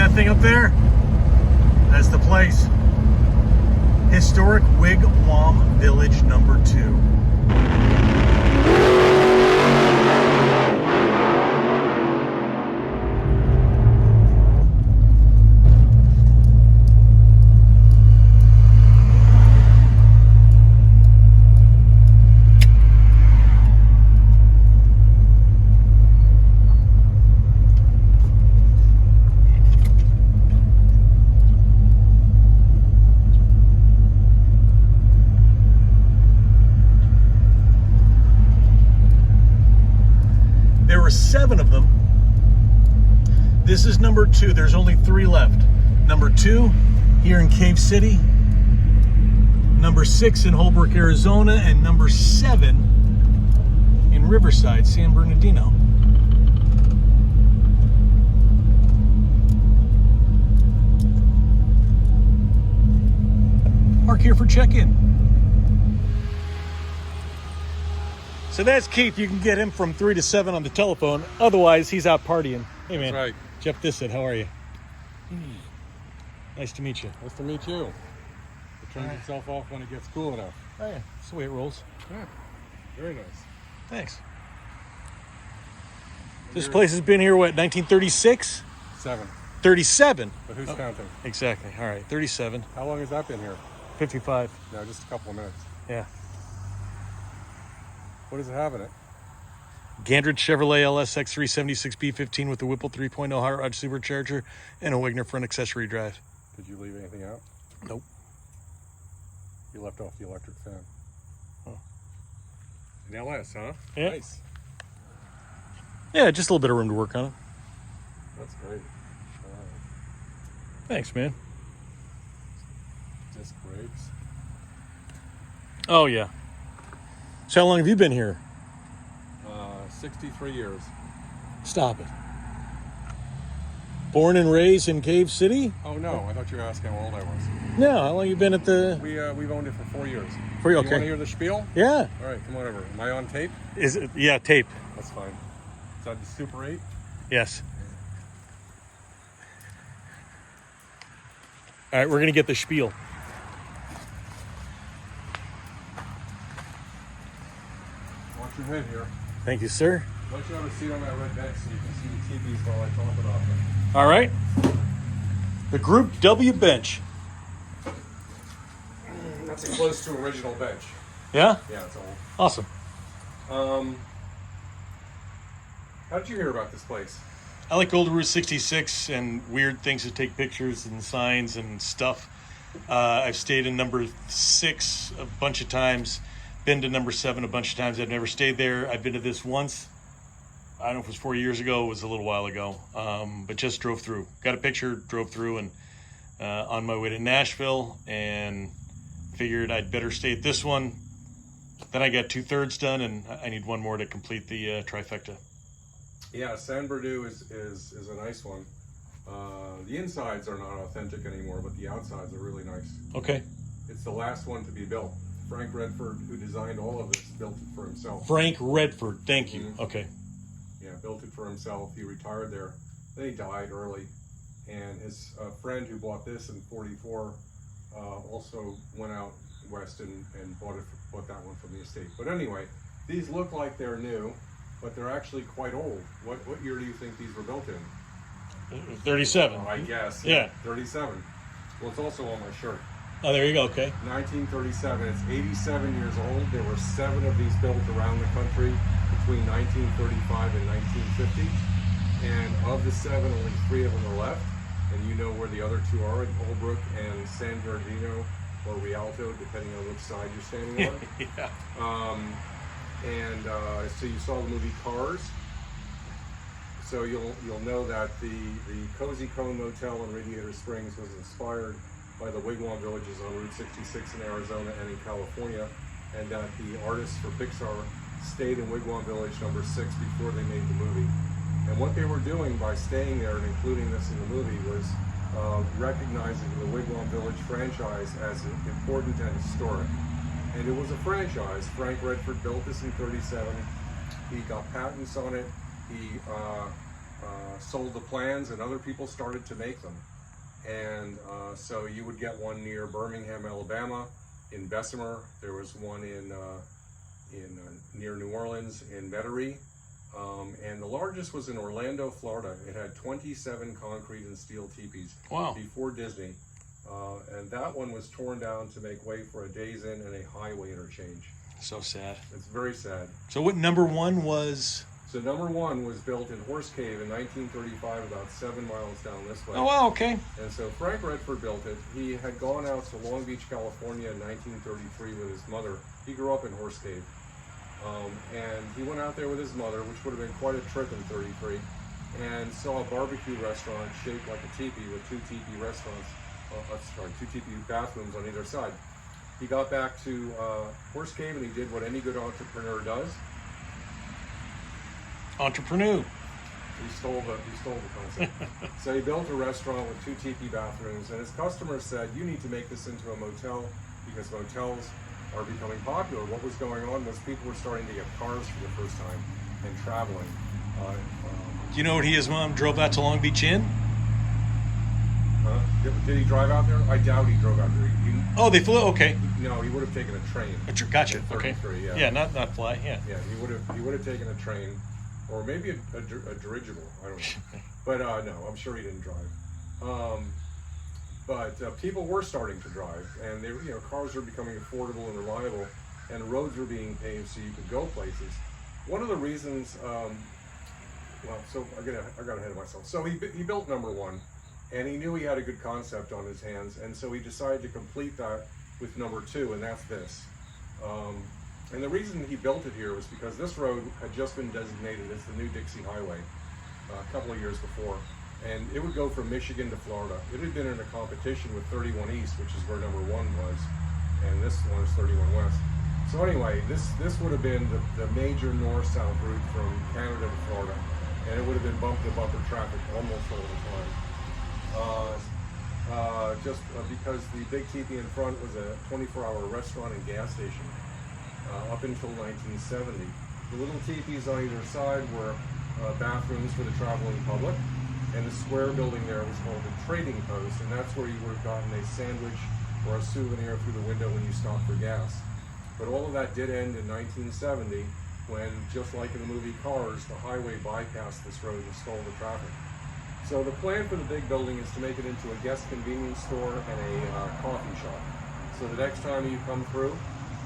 that thing up there? That's the place. Historic Wigwam Village number 2. There were 7 of them. This is number 2. There's only 3 left. Number 2 here in Cave City. Number 6 in Holbrook, Arizona. And number 7 in Riverside, San Bernardino. Park here for check-in. So that's Keith. You can get him from 3 to 7 on the telephone. Otherwise, he's out partying. Hey, man. That's right. Jeff Dissett, how are you? Nice to meet you. Nice to meet you. It turns itself off when it gets cool enough. Oh, yeah. That's the way it rolls. Yeah. Very nice. Thanks. This place has been here, what, 1936? 7. 37. But who's counting? Exactly. All right, 37. How long has that been here? 55. No, just a couple of minutes. Yeah. What does it have in it? Gandrid Chevrolet LSX 376 B15 with the Whipple 3.0 hot rod supercharger and a Wigner front accessory drive. Did you leave anything out? Nope. You left off the electric fan. Oh. An LS, huh? Yeah. Nice. Yeah, just a little bit of room to work on it. That's great. All right. Thanks, man. Disc brakes. Oh, yeah. So how long have you been here? 63 years. Stop it. Born and raised in Cave City? Oh, no. I thought you were asking how old I was. No, how long you been at the... We've owned it for 4 years. For you, You okay. want to hear the spiel? Yeah. All right, come on over. Am I on tape? Is it? Yeah, tape. That's fine. Is that the Super 8? Yes. All right, we're going to get the spiel. Watch your head here. Thank you, sir. Let you have a seat on that red bench so you can see the TVs while I talk about them. All right. The Group W bench. That's close to original bench. Yeah? Yeah, it's old. Awesome. How did you hear about this place? I like Old Route 66 and weird things to take pictures and signs and stuff. I've stayed in number 6 a bunch of times. Been to number 7 a bunch of times. I've never stayed there. I've been to this once. I don't know if it was 4 years ago. It was a little while ago. But just drove through. Got a picture, drove through, and on my way to Nashville, and figured I'd better stay at this one. Then I got 2/3 done, and I need one more to complete the trifecta. Yeah, San Bernardino is a nice one. The insides are not authentic anymore, but the outsides are really nice. Okay. It's the last one to be built. Frank Redford, who designed all of this, built it for himself. Frank Redford, thank you. Mhm. Okay. Yeah, built it for himself. He retired there. Then he died early. And his friend who bought this in 44 also went out west and bought that one from the estate. But anyway, these look like they're new, but they're actually quite old. What year do you think these were built in? 37. I guess. Yeah. 37. Well, it's also on my shirt. Oh, there you go. Okay. 1937. It's 87 years old. There were 7 of these built around the country between 1935 and 1950. And of the 7, only 3 of them are left. And you know where the other 2 are, in Holbrook and San Bernardino or Rialto, depending on which side you're standing on. Yeah. So you saw the movie Cars. So you'll know that the Cozy Cone Motel in Radiator Springs was inspired by the Wigwam villages on Route 66 in Arizona and in California, and that the artists for Pixar stayed in Wigwam Village number 6 before they made the movie. And what they were doing by staying there and including this in the movie was recognizing the Wigwam Village franchise as important and historic. And it was a franchise. Frank Redford built this in 37. He got patents on it. He sold the plans, and other people started to make them. And so you would get one near Birmingham, Alabama, in Bessemer. There was one in near New Orleans in Metairie. And the largest was in Orlando, Florida. It had 27 concrete and steel teepees. Wow. Before Disney. And that one was torn down to make way for a Days Inn and a highway interchange. So sad. It's very sad. So what number one was? So number one was built in Horse Cave in 1935, about 7 miles down this way. Oh, wow, okay. And so Frank Redford built it. He had gone out to Long Beach, California in 1933 with his mother. He grew up in Horse Cave. And he went out there with his mother, which would have been quite a trip in 33, and saw a barbecue restaurant shaped like a teepee with two teepee bathrooms on either side. He got back to Horse Cave and he did what any good entrepreneur does. Entrepreneur. He stole the concept. So he built a restaurant with two teepee bathrooms, and his customers said, "You need to make this into a motel because motels are becoming popular." What was going on was people were starting to get cars for the first time and traveling. Do you know what his mom drove out to Long Beach in? Did he drive out there? I doubt he drove out there. Oh, they flew. Okay. No, he would have taken a train. Gotcha. Okay. Yeah. Yeah, not fly. Yeah. Yeah, he would have taken a train, or maybe a dirigible. I don't know. But no, I'm sure he didn't drive. But people were starting to drive, and they, cars were becoming affordable and reliable, and roads were being paved so you could go places. One of the reasons, so I got ahead of myself. So he built number one, and he knew he had a good concept on his hands, and so he decided to complete that with number two, and that's this. And the reason he built it here was because this road had just been designated as the new Dixie Highway a couple of years before. And it would go from Michigan to Florida. It had been in a competition with 31 East, which is where number one was, and this one is 31 West. So anyway, this would have been the major north-south route from Canada to Florida, and it would have been bumper-to-bumper traffic almost all the time. Because the big teepee in front was a 24-hour restaurant and gas station up until 1970. The little teepees on either side were bathrooms for the traveling public. And the square building there was called the Trading Post, and that's where you would have gotten a sandwich or a souvenir through the window when you stopped for gas. But all of that did end in 1970 when, just like in the movie Cars, the highway bypassed this road and stole the traffic. So the plan for the big building is to make it into a guest convenience store and a coffee shop. So the next time you come through,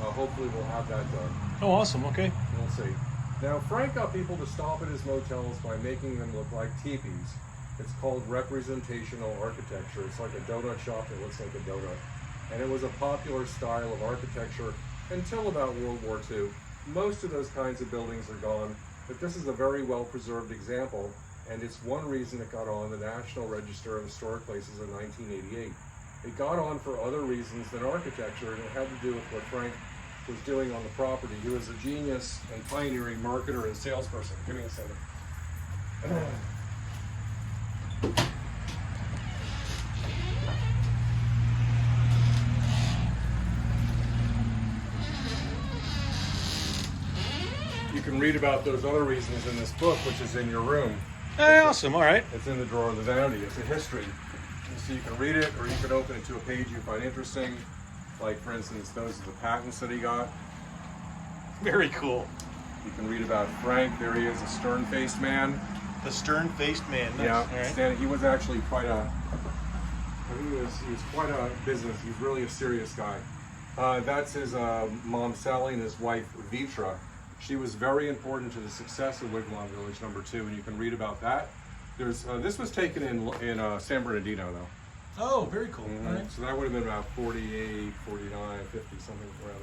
hopefully we'll have that done. Oh, awesome. Okay. We'll see. Now, Frank got people to stop at his motels by making them look like teepees. It's called representational architecture. It's like a donut shop that looks like a donut. And it was a popular style of architecture until about World War II. Most of those kinds of buildings are gone, but this is a very well-preserved example, and it's one reason it got on the National Register of Historic Places in 1988. It got on for other reasons than architecture, and it had to do with what Frank was doing on the property. He was a genius and pioneering marketer and salesperson. Give me a second. You can read about those other reasons in this book, which is in your room. Hey, awesome. All right. It's in the drawer of the vanity. It's a history. So you can read it, or you can open it to a page you find interesting. Like, for instance, those are the patents that he got. Very cool. You can read about Frank. There he is, a stern-faced man. The stern-faced man. Nice. Yeah, All right. he was actually quite a. He was quite a business. He's really a serious guy. That's his mom Sally and his wife Vitra. She was very important to the success of Wigwam Village number 2, and you can read about that. There's this was taken in San Bernardino though. Oh, very cool. Mm-hmm. All right. So that would have been about 48, 49, 50, something around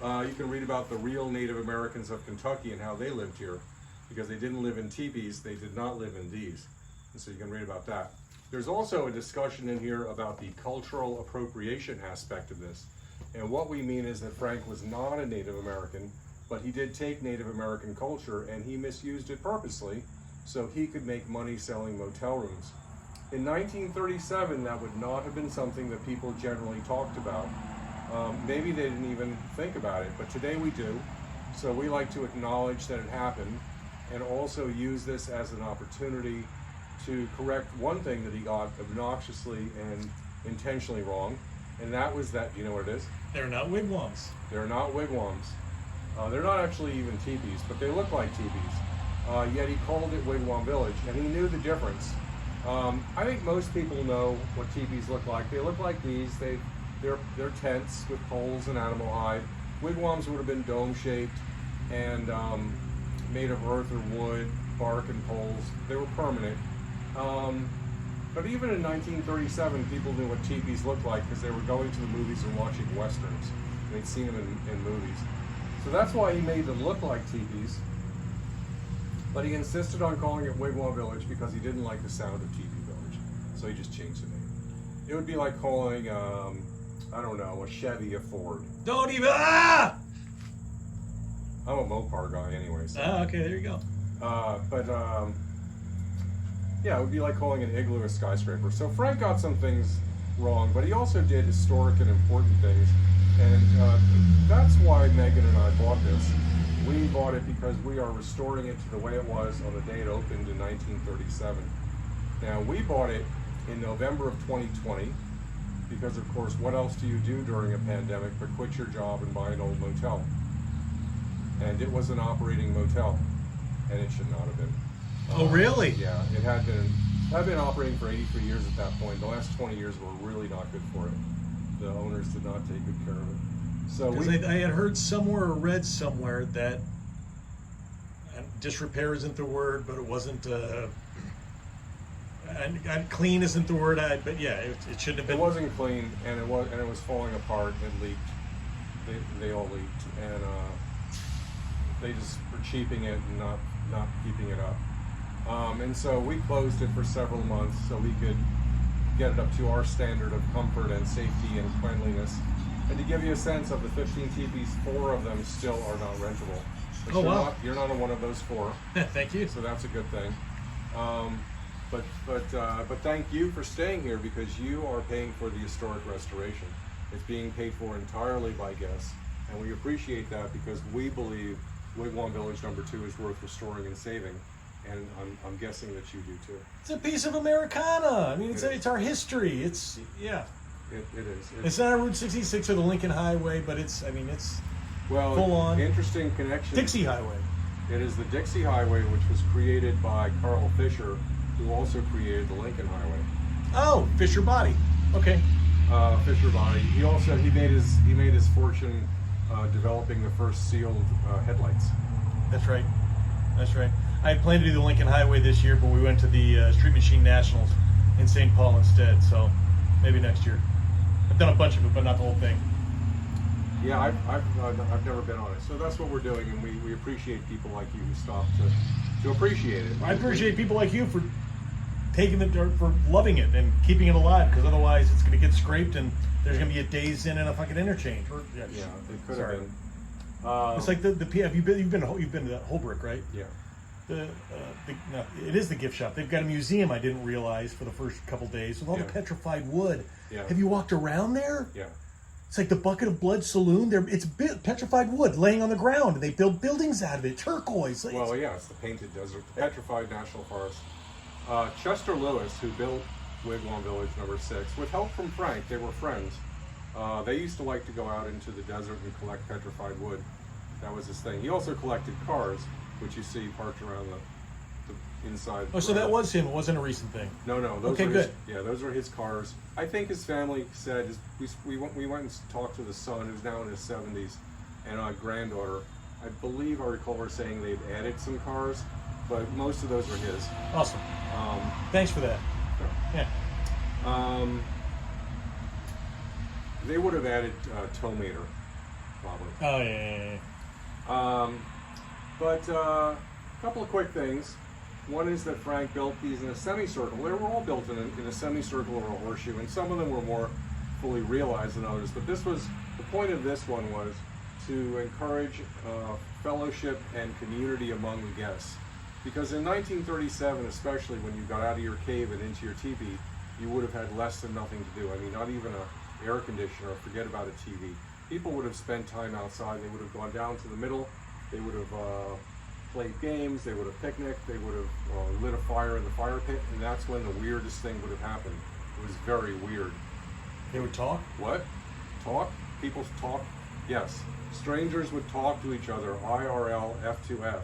there. You can read about the real Native Americans of Kentucky and how they lived here, because they didn't live in teepees, they did not live in these. And so you can read about that. There's also a discussion in here about the cultural appropriation aspect of this. And what we mean is that Frank was not a Native American, but he did take Native American culture and he misused it purposely so he could make money selling motel rooms. In 1937, that would not have been something that people generally talked about. Maybe they didn't even think about it, but today we do. So we like to acknowledge that it happened and also use this as an opportunity to correct one thing that he got obnoxiously and intentionally wrong, and that was that, you know what it is? They're not wigwams. They're not wigwams. They're not actually even teepees, but they look like teepees. Yet he called it Wigwam Village, and he knew the difference. I think most people know what teepees look like. They look like these. They're tents with poles and animal hide. Wigwams would have been dome-shaped and made of earth or wood, bark and poles. They were permanent. But even in 1937, people knew what teepees looked like because they were going to the movies and watching westerns. They'd seen them in movies. So that's why he made them look like teepees. But he insisted on calling it Wigwam Village because he didn't like the sound of teepee village. So he just changed the name. It would be like calling, I don't know, a Chevy a Ford. Don't even. Ah! I'm a Mopar guy anyway. So. Ah, okay, there you go. Yeah, it would be like calling an igloo a skyscraper. So Frank got some things wrong, but he also did historic and important things. And that's why Megan and I bought this. We bought it because we are restoring it to the way it was on the day it opened in 1937. Now, we bought it in November of 2020 because, of course, what else do you do during a pandemic but quit your job and buy an old motel? And it was an operating motel, and it should not have been. Oh, really? Yeah, it had been operating for 83 years at that point. The last 20 years were really not good for it. The owners did not take good care of it. So I had heard somewhere or read somewhere that disrepair isn't the word, but it wasn't. And clean isn't the word. But yeah, it shouldn't have been. It wasn't clean, and it was falling apart. It leaked. They all leaked, and they just were cheaping it and not keeping it up. And so we closed it for several months so we could get it up to our standard of comfort and safety and cleanliness. And to give you a sense of the 15 teepees, 4 of them still are not rentable. Oh, wow. You're not on one of those 4. Thank you. So that's a good thing. But thank you for staying here because you are paying for the historic restoration. It's being paid for entirely by guests, and we appreciate that because we believe Wigwam Village number 2 is worth restoring and saving, and I'm guessing that you do too. It's a piece of Americana. I mean, it's our history. It's It is. It's not a Route 66 or the Lincoln Highway, but it's full on interesting connection. Dixie Highway. It is the Dixie Highway, which was created by Carl Fisher, who also created the Lincoln Highway. Oh, Fisher Body. Okay. Fisher Body. He made his fortune developing the first sealed headlights. That's right. I had planned to do the Lincoln Highway this year, but we went to the Street Machine Nationals in St. Paul instead. So maybe next year. I've done a bunch of it, but not the whole thing. Yeah, I've never been on it, so that's what we're doing, and we appreciate people like you who stop to appreciate it. I appreciate people like you for taking the dirt, for loving it and keeping it alive, because otherwise it's going to get scraped and there's going to be a days in and a fucking interchange. Yeah, it could have been. It's like the you've been to Holbrook, right? Yeah. No, it is the gift shop. They've got a museum I didn't realize for the first couple days with all the petrified wood. Yeah. Have you walked around there? Yeah. It's like the Bucket of Blood Saloon. It's petrified wood laying on the ground, and they build buildings out of it. Turquoise. Well, yeah, it's the Painted Desert, the Petrified National Forest. Chester Lewis, who built Wigwam Village number 6, with help from Frank, they were friends. They used to like to go out into the desert and collect petrified wood. That was his thing. He also collected cars, which you see parked around the inside. Oh, so that was him. It wasn't a recent thing. No, those okay, were good. Those were his cars. I think his family said we went and talked to the son, who's now in his 70s, and a granddaughter. I believe I recall her saying they've added some cars, but most of those are his. Awesome. Thanks for that. Sure. Yeah. They would have added tow meter, probably. Oh yeah. But a couple of quick things. One is that Frank built these in a semicircle. They were all built in a semicircle or a horseshoe, and some of them were more fully realized than others. But the point of this one was to encourage fellowship and community among the guests. Because in 1937, especially when you got out of your cave and into your teepee, you would have had less than nothing to do. I mean, not even an air conditioner, forget about a TV. People would have spent time outside. They would have gone down to the middle. They would have played games, they would have picnicked, they would have lit a fire in the fire pit, and that's when the weirdest thing would have happened. It was very weird. They would talk? What? Talk? People talk? Yes. Strangers would talk to each other, IRL, F2F,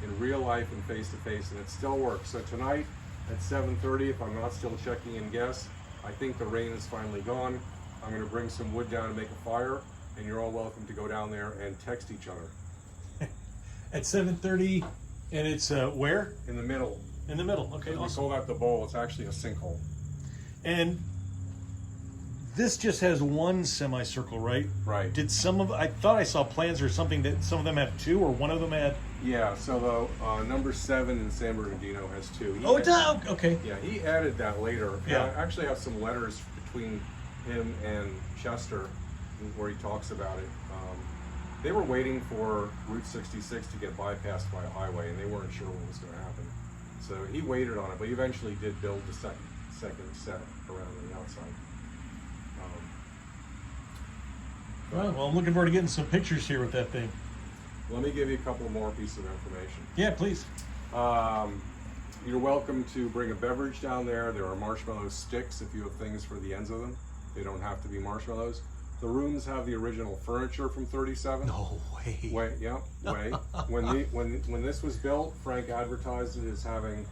in real life and face to face, and it still works. So tonight at 7:30, if I'm not still checking in guests, I think the rain is finally gone. I'm going to bring some wood down and make a fire, and you're all welcome to go down there and text each other. At 7:30, and it's where? In the middle. In the middle. Okay, We awesome. call that the bowl. It's actually a sinkhole. And this just has one semicircle, right? Right. Did some of, I thought I saw plans or something that some of them have two, or one of them had. Yeah, so the number 7 in San Bernardino has 2. Oh, it does. Okay. Yeah, he added that later. Yeah. I actually have some letters between him and Chester where he talks about it. They were waiting for Route 66 to get bypassed by a highway, and they weren't sure what was going to happen. So he waited on it, but he eventually did build the second set around the outside. Well, I'm looking forward to getting some pictures here with that thing. Let me give you a couple more pieces of information. Yeah, please. You're welcome to bring a beverage down there. There are marshmallow sticks if you have things for the ends of them. They don't have to be marshmallows. The rooms have the original furniture from 37. No way. Wait, yeah, wait. When this was built, Frank advertised it as having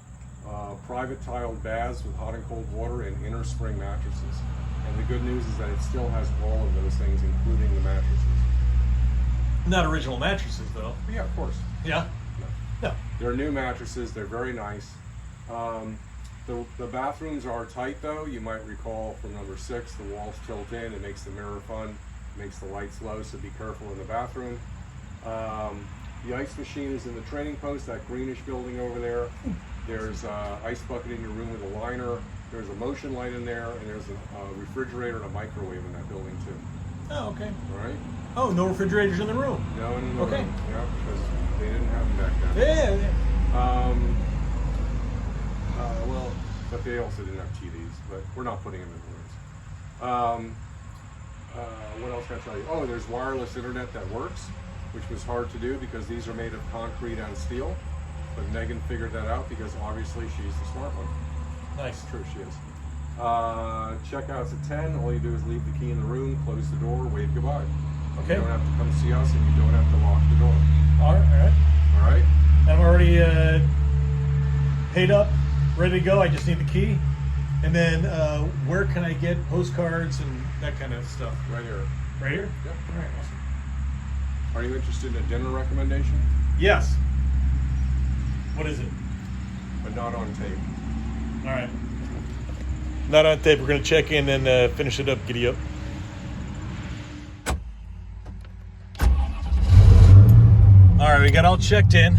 private tiled baths with hot and cold water and inner spring mattresses. And the good news is that it still has all of those things, including the mattresses. Not original mattresses, though. But yeah, of course. Yeah. No. No. They're new mattresses. They're very nice. The bathrooms are tight, though. You might recall from number 6, the walls tilt in. It makes the mirror fun, makes the lights low, so be careful in the bathroom. The ice machine is in the training post, that greenish building over there. There's ice bucket in your room with a liner. There's a motion light in there, and there's a refrigerator and a microwave in that building, too. Oh, okay. All right? Oh, no refrigerators in the room. No, in the Okay. room. Yeah, because they didn't have them back then. Yeah. Well, but they also didn't have TVs, but we're not putting them in the rooms. What else can I tell you? Oh, there's wireless internet that works, which was hard to do because these are made of concrete and steel. But Megan figured that out because obviously she's the smart one. Nice. It's true, she is. Checkout's at 10. All you do is leave the key in the room, close the door, wave goodbye. Okay. You don't have to come see us, and you don't have to lock the door. All right. All right? I'm already paid up, ready to go. I just need the key. And then where can I get postcards and that kind of stuff? Right here. Right here? Yep. All right, awesome. Are you interested in a dinner recommendation? Yes. What is it? But not on tape. All right. Not on tape. We're going to check in and finish it up. Giddy up. All right, we got all checked in.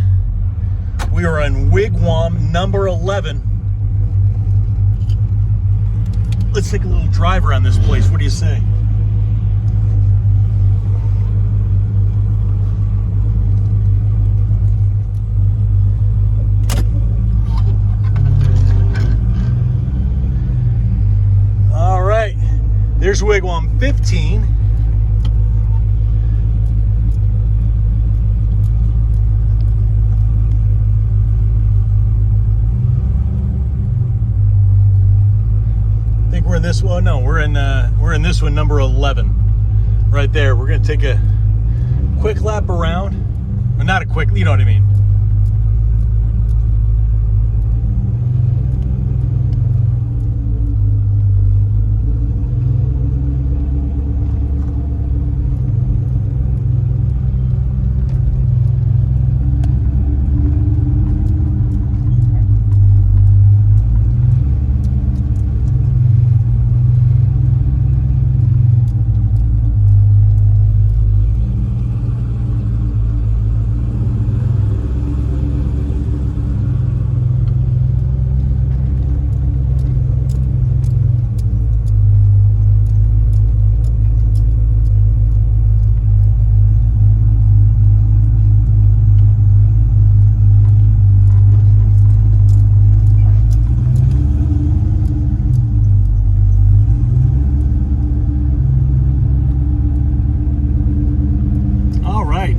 We are on Wigwam number 11. Let's take a little drive around this place. What do you say? All right, there's Wigwam 15. I think we're in this one. No, we're in this one, number 11, right there. We're gonna take a quick lap around, or not a quick, you know what I mean.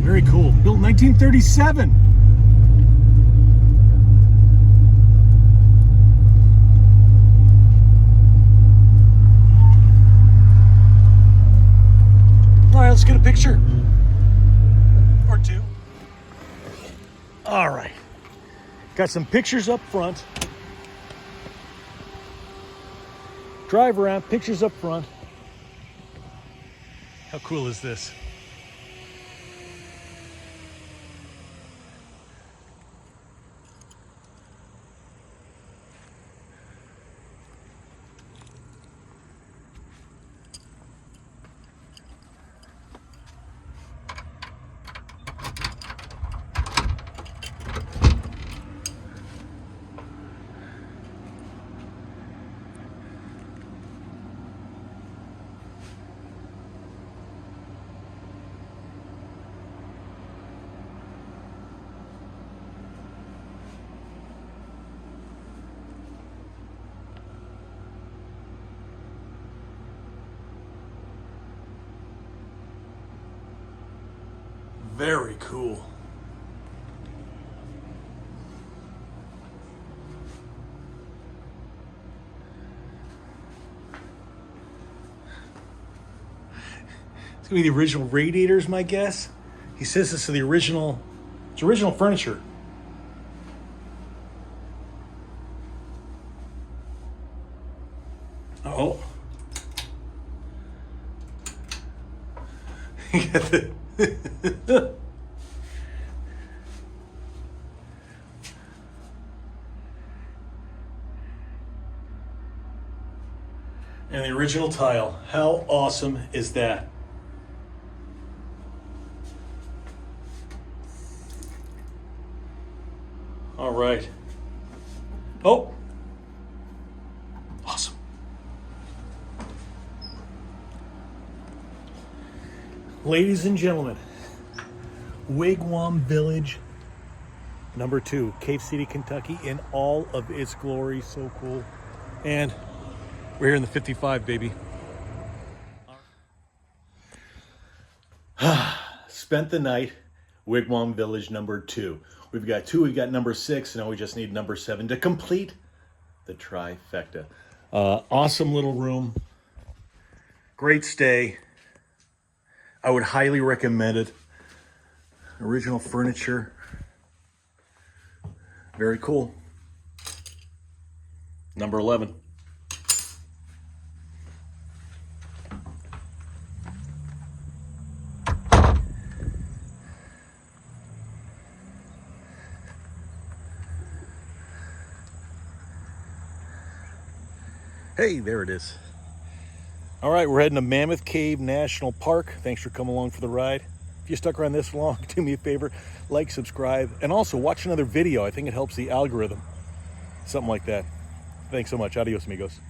Very cool. Built 1937. picture or two. All right. Got some pictures up front. Drive around, pictures up front. How cool is this? Very cool. It's gonna be the original radiators, my guess. He says this is the original, it's original furniture. Oh. You got the and the original tile. How awesome is that? All right. Oh. Awesome. Ladies and gentlemen, Wigwam Village number 2, Cave City, Kentucky, in all of its glory. So cool. And we're here in the 55, baby. Spent the night, Wigwam Village number 2. We've got 2, we've got number 6, now we just need number 7 to complete the trifecta. Awesome little room. Great stay. I would highly recommend it. Original furniture. Very cool. Number 11. Hey, there it is. All right, we're heading to Mammoth Cave National Park. Thanks for coming along for the ride. If you stuck around this long, do me a favor, like, subscribe, and also watch another video. I think it helps the algorithm. Something like that. Thanks so much. Adios, amigos.